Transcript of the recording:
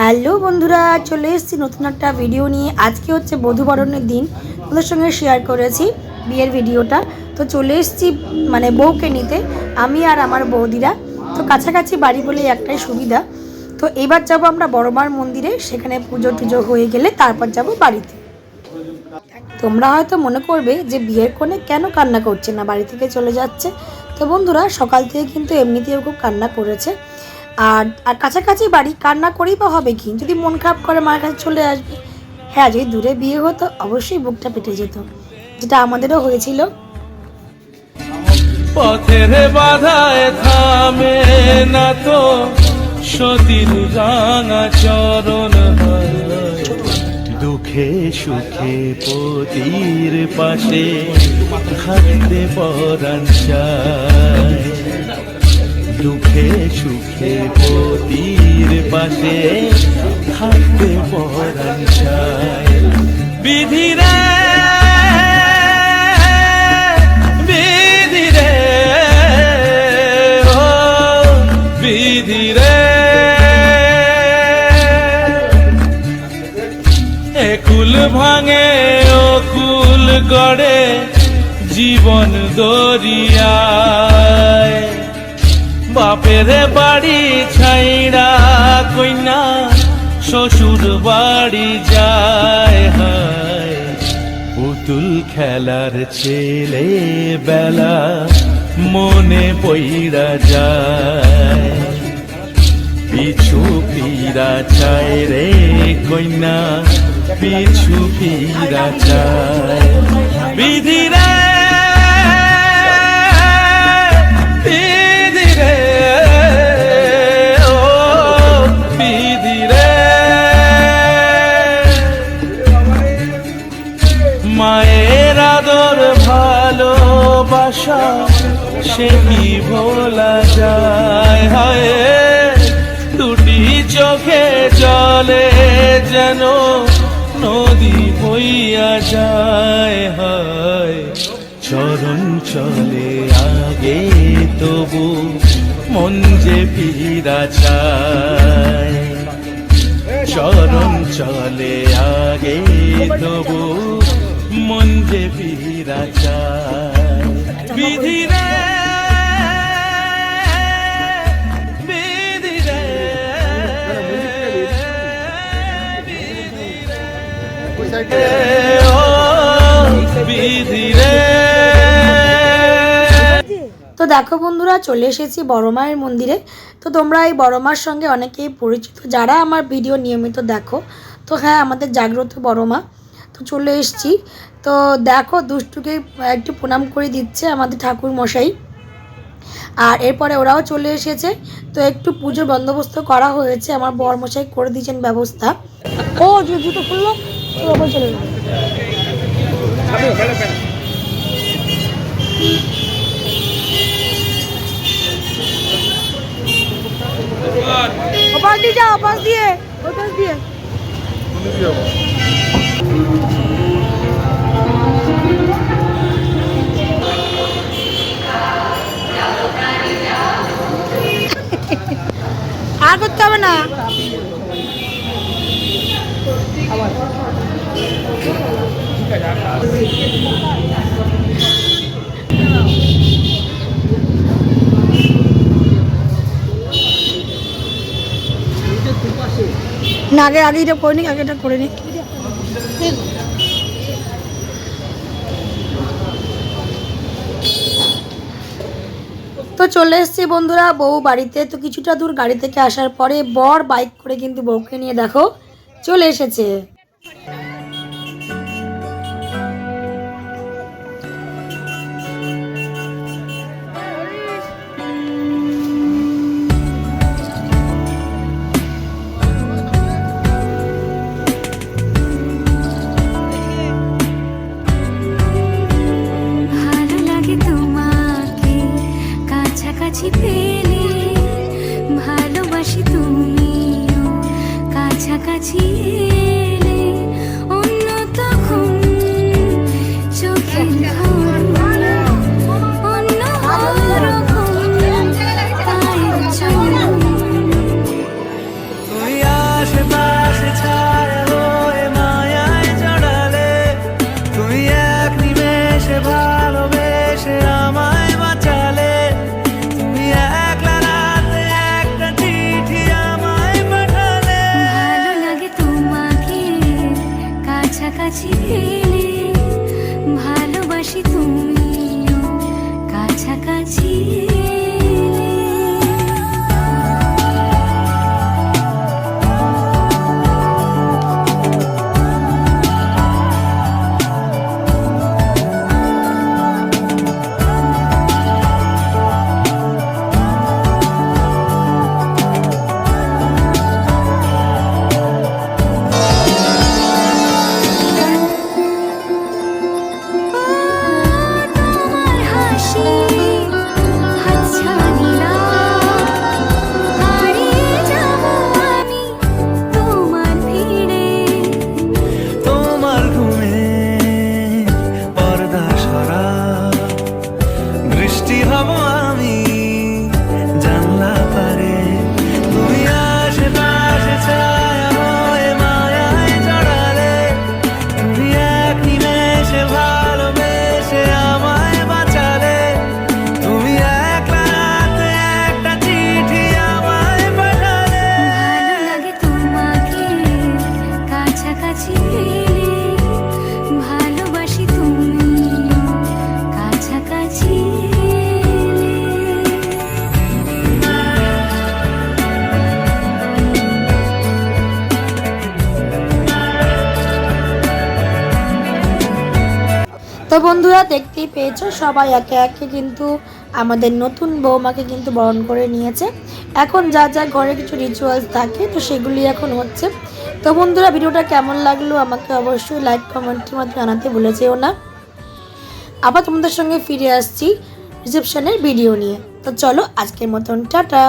Hello বন্ধুরা, চলে এসেছি নতুন একটা ভিডিও নিয়ে। আজকে হচ্ছে বধূবরণের দিন, ওদের সঙ্গে শেয়ার করেছি বিয়ের ভিডিওটা। তো চলে এসেছি মানে বউকে নিতে, আমি আর আমার বৌদিরা। তো কাছাকাছি বাড়ি বলে একটাই সুবিধা। তো এবার যাব আমরা বড়মার মন্দিরে, সেখানে পুজো টুজো হয়ে গেলে তারপর যাব বাড়িতে। তোমরা হয়তো মনে করবে যে বিয়ের কোণে কেন কান্না করছে না, বাড়ি থেকে চলে যাচ্ছে। তো বন্ধুরা, সকাল থেকে কিন্তু এমনিতেও খুব কান্না করেছে। আর কাছাকাছি বাড়ি, কান্না করেই বা হবে কি, যদি মন খারাপ করে মায়ের কাছে চলে আসবে। হ্যাঁ, যদি দূরে বিয়ে হতো অবশ্যই বুকটা পেটে যেত, যেটা আমাদেরও হয়েছিল। পথের বাধায় থামে না তো সতীর রাঙা চরণ, দুঃখে সুখে পতির পাশে থাকতে পরাণ চায়, দুঃখে সুখে পতির পাশে থাকতে পরাণ চায়। বিধিরে বিধিরে ও বিধিরে, একুল ভাঙে ও কুল গড়ে জীবন দরিয়ায়, বাপের বাড়ি ছাইড়া কইনা শ্বশুর বাড়ি যায়, হায় পুতুল খেলার ছেলে বেলা মনে পইড়া যায়, পিছু ফিরা চায় রে কইনা পিছু ফিরা চায়। বিধিরে মায়ের আদর ভালোবাসা সে কি ভোলা যায়, হায় দুটি চোখে জলে যেন নদী বইয়া যায়, হায় চরণ চলে আগে তবু মন যে ফিরা চায়, চরণ চলে আগে তবু মন যে ফিরা চায়। বিধিরে বিধিরে ও বিধিরে। তো দেখো বন্ধুরা, চলে এসেছি বড় মায়ের মন্দিরে। তো তোমরা এই বড় মার সঙ্গে অনেকেই পরিচিত, যারা আমার ভিডিও নিয়মিত দেখো। তো হ্যাঁ, আমাদের জাগ্রত বড় মা। তো চলে এসেছি। তো দেখো, দুষ্টুকে একটু প্রণাম করে দিচ্ছে আমাদের ঠাকুর মশাই। আর এরপরে ওরাও চলে এসেছে। তো একটু পুজোর বন্দোবস্ত করা হয়েছে, আমার বর মশাই করে দিয়েছেন ব্যবস্থা। ও জুতো খুললো, চলে গেল। ওপাশ দিয়ে যাও, ওপাশ দিয়ে, ওপাশ দিয়ে। আর করতে হবে না। না, আগে এটা করে নি, আগে এটা করে নি। তো চলে এসেছি বন্ধুরা বউ বাড়িতে। তো কিছুটা দূর গাড়ি থেকে আসার পরে বর বাইক করে কিন্তু বউকে নিয়ে দেখো চলে এসেছে। কাছাকাছি পেলে ভালোবাসি, তুমিও কাছাকাছি এলে অন্য তখন চোখে অন্য রকম। আশেপাশে ছায়া হয়ে মায়ায় জড়ালে, তুমি এক নিমেষে ভালোবেসে আমায় বাঁচালে, তুমি একলা রাতে একটা চিঠি আমায় পাঠালে। ভালো লাগে তোমাকে কাছাকাছি পেলে, ভালোবাসি তুমিও কাছাকাছি এলে। তোমার হাসি হাতছানিরা, হারিয়ে যাব আমি তোমার ভিড়ে। তোমার ঘুমে পর্দা সরা, বৃষ্টি হব আমি জানলা পারে, তুমি আশেপাশে ছায়া হয়ে মায়ায় জড়ালে, তুমি এক নিমেষে ভালোবেসে আমায় বাঁচালে, তুমি একলা রাতে একটা চিঠি আমায় পাঠালে। ভালো লাগে তোমাকে কাছাকাছি পেলে, ভালোবাসি তুমিও কাছাকাছি এলে। তো বন্ধুরা দেখতেই পেয়েছো সবাই একে একে কিন্তু আমাদের নতুন বৌমাকে কিন্তু বরণ করে নিয়েছে। এখন যা যা ঘরে কিছু রিচুয়ালস থাকে তো সেগুলি এখন হচ্ছে। তো বন্ধুরা ভিডিওটা কেমন লাগলো আমাকে অবশ্যই লাইক কমেন্টের মাধ্যমে জানাতে ভুলে যেও না। আবার তোমাদের সঙ্গে ফিরে আসছি রিসেপশনের ভিডিও নিয়ে। তো চলো আজকের মতন টাটা।